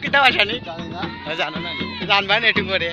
কিতা ভাষা নি জানো না জানবা না একটু করে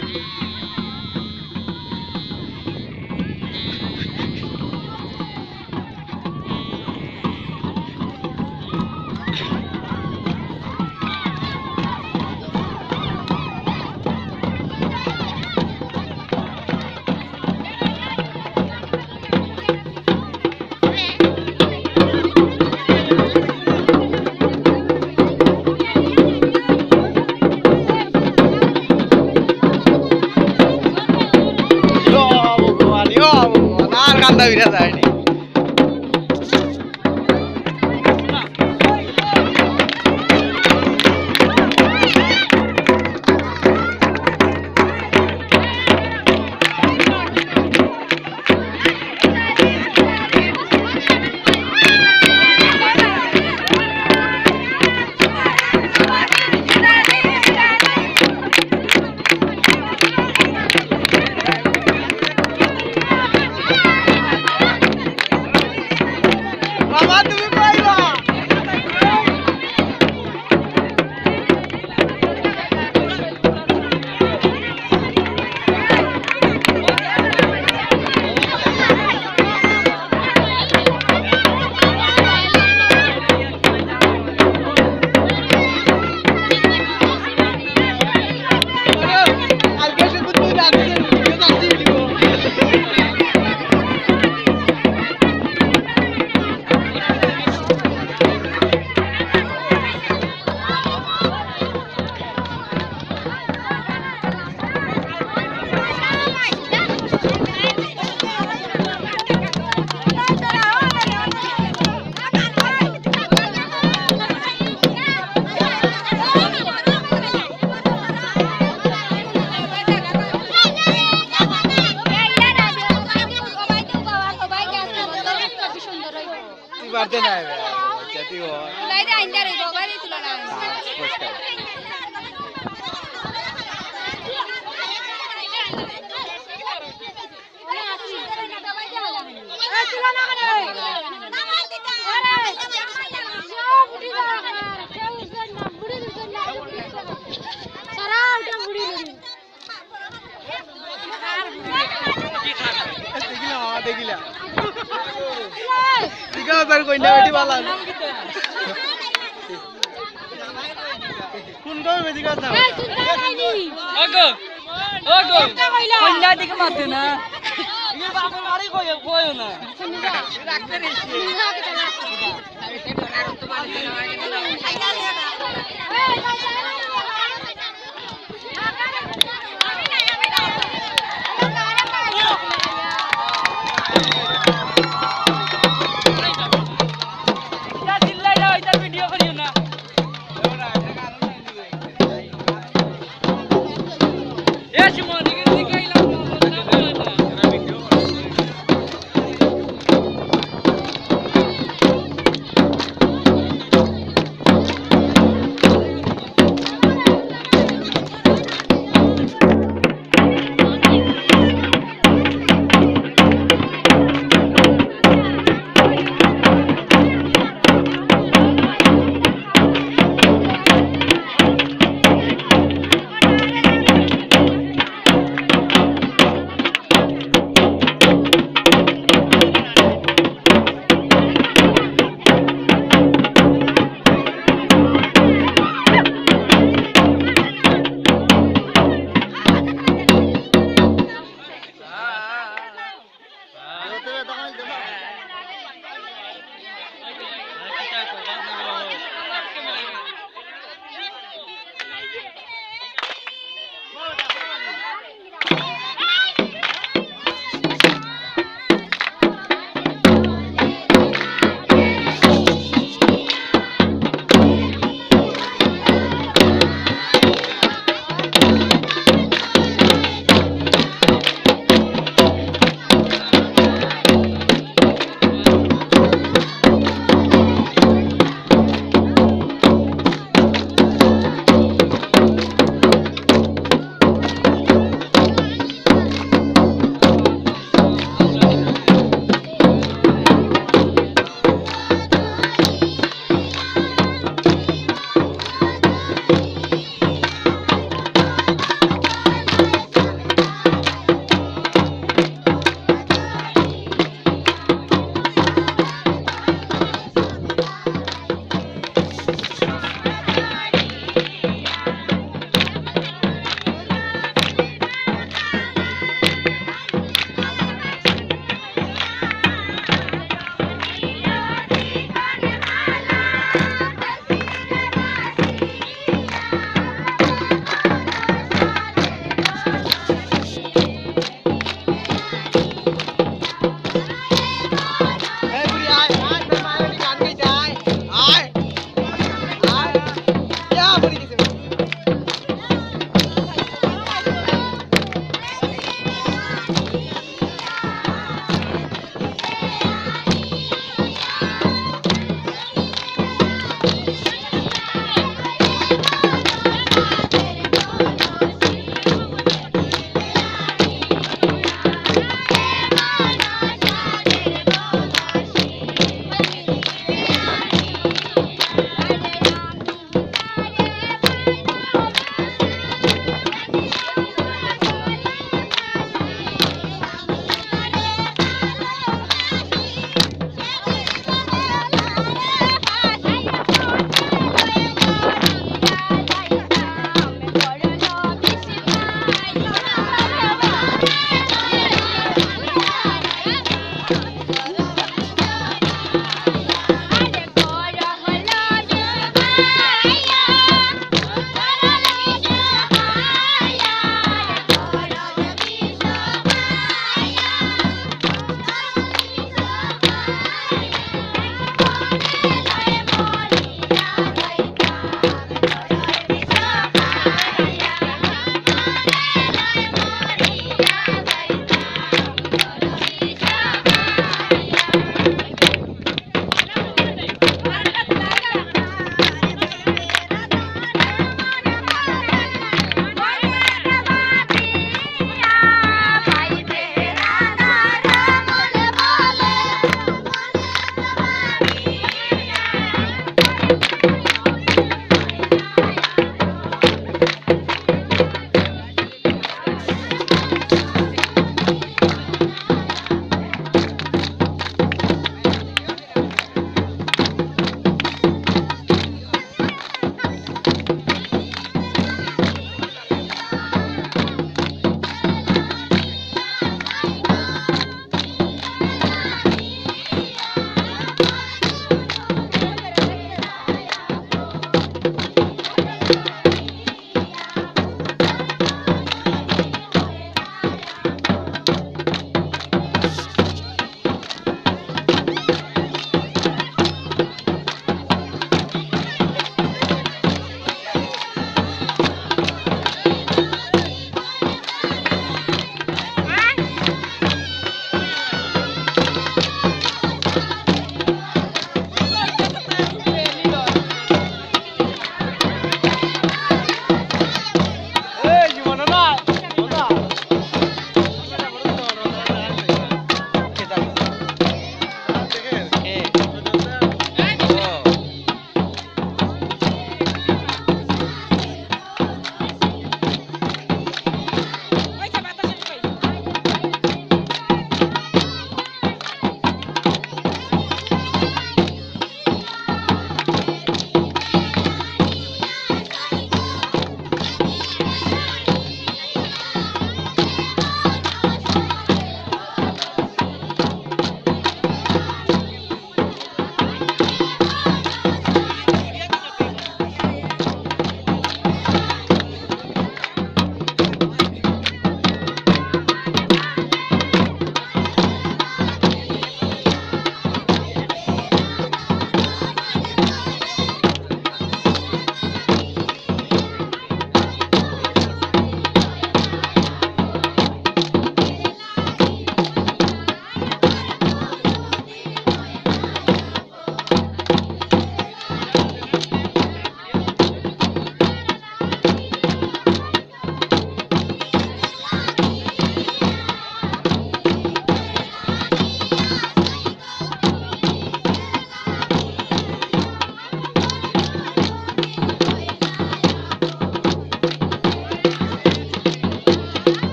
কান্দা বিরা যায়নি বাড়তে নাই চাটি ও লাইতে আইন্দা রে গোবারে তুলনা পরিষ্কার দেখিলা দিগা তার কইনা বেটি বালা কোন গো বেদিকা না ওগো ওগো কইনা দিকে মারতে না ইয়ে বাবা মারি কইও না রাখতে রে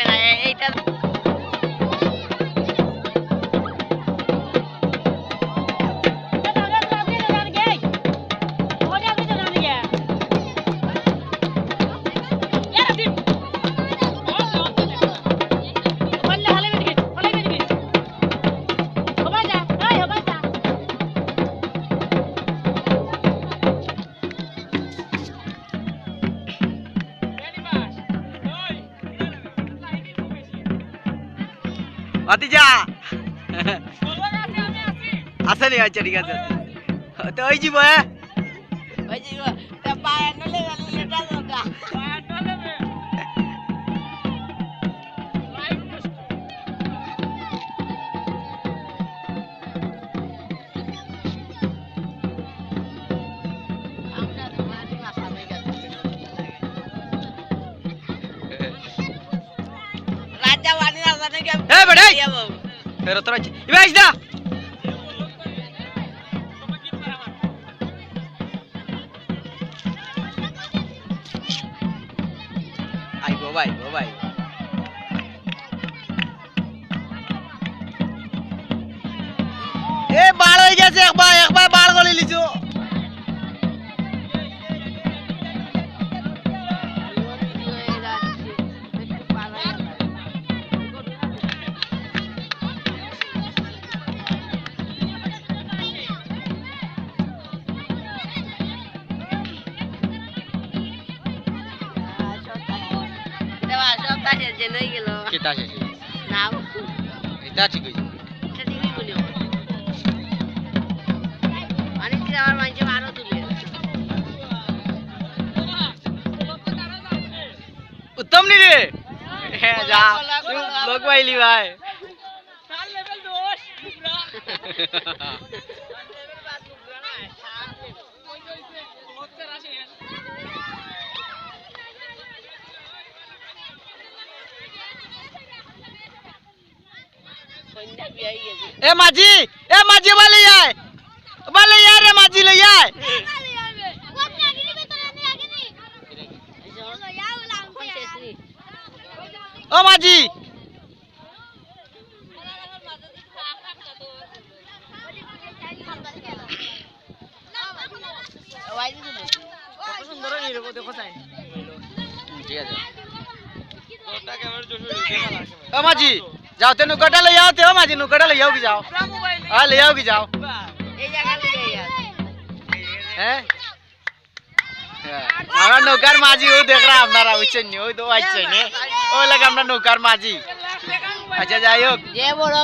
না এইটা ভাতিজা আসেনি আচ্ছা ঠিক আছে তো ওই জীব ওই যে তা পায় নলে লেটা দরকা আমরা তো মাটি মাথা হয়ে গেছে রাজা বানি রাজা কে এ বেড়ে ফের তোরা ইবাইস দা আই গো ভাই এ বাল হয়ে গেছে একবার বাল গলে লিছো দেবা সব তাছে যে নই গেল কেতা শেষ না এটা ঠিক হইছে এটা দিবি বলিও পানি দিয়ে আমার মাঝে আরো তুলে উত্তম নি রে হ্যাঁ যা লোক পাইলি ভাই সার লেভেল 10 পুরা এ মাঝি বালে আয় রে মাঝি লই আয় ও মাঝি সুন্দর নিরব দেখো চাই ঠিক আছে ও মাঝি যাও তে নুকাটা লই আও তে ও মাঝি নুকাটা লই আও কি যাও हां ले आओ की जाओ এই জায়গা ले यार हैं আমরা নৌকার মাঝি ও দেখ রা আপনারা বুঝছেন নি ওই তো আইছে নে ও লাগে আমরা নৌকার মাঝি আচ্ছা যাই হোক যে বড়